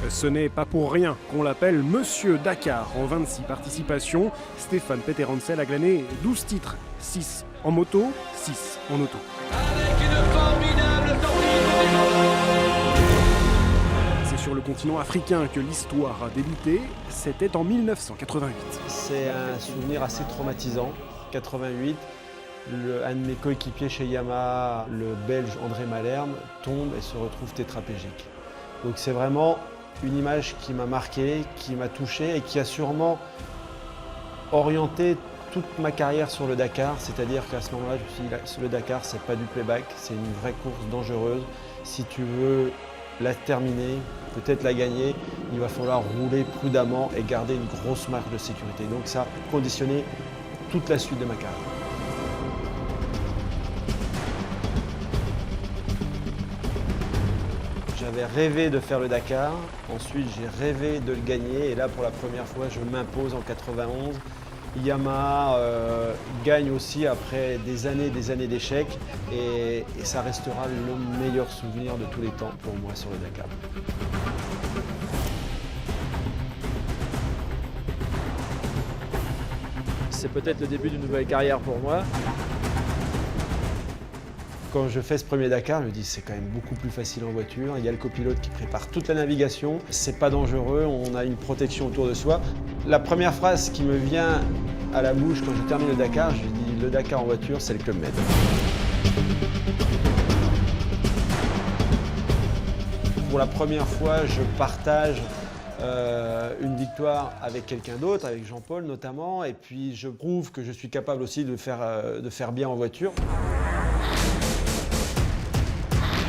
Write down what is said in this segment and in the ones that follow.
Ce n'est pas pour rien qu'on l'appelle Monsieur Dakar. En 26 participations, Stéphane Peterhansel a glané 12 titres, 6 en moto, 6 en auto. Avec une formidable C'est sur le continent africain que l'histoire a débuté, c'était en 1988. C'est un souvenir assez traumatisant. 88, un de mes coéquipiers chez Yamaha, le Belge André Malherbe, tombe et se retrouve tétraplégique. Donc c'est vraiment une image qui m'a marqué, qui m'a touché et qui a sûrement orienté toute ma carrière sur le Dakar. C'est-à-dire qu'à ce moment-là, je me suis dit, le Dakar, c'est pas du playback, c'est une vraie course dangereuse. Si tu veux la terminer, peut-être la gagner, il va falloir rouler prudemment et garder une grosse marge de sécurité. Donc ça a conditionné toute la suite de ma carrière. J'avais rêvé de faire le Dakar, ensuite j'ai rêvé de le gagner et là pour la première fois je m'impose en 91. Yamaha gagne aussi après des années d'échecs et ça restera le meilleur souvenir de tous les temps pour moi sur le Dakar. C'est peut-être le début d'une nouvelle carrière pour moi. Quand je fais ce premier Dakar, je me dis c'est quand même beaucoup plus facile en voiture. Il y a le copilote qui prépare toute la navigation. C'est pas dangereux, on a une protection autour de soi. La première phrase qui me vient à la bouche quand je termine le Dakar, je dis le Dakar en voiture, c'est le Club Med. Pour la première fois, je partage une victoire avec quelqu'un d'autre, avec Jean-Paul notamment, et puis je prouve que je suis capable aussi de faire bien en voiture.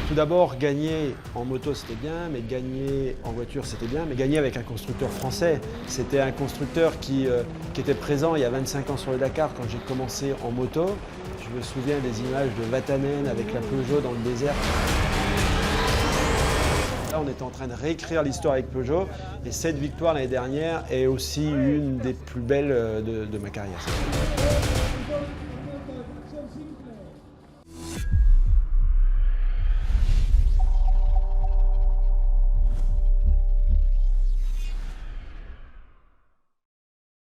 Tout d'abord, gagner en moto c'était bien, mais gagner en voiture c'était bien, mais gagner avec un constructeur français. C'était un constructeur qui était présent il y a 25 ans sur le Dakar quand j'ai commencé en moto. Je me souviens des images de Vatanen avec la Peugeot dans le désert. Là, on est en train de réécrire l'histoire avec Peugeot et cette victoire l'année dernière est aussi une des plus belles de ma carrière.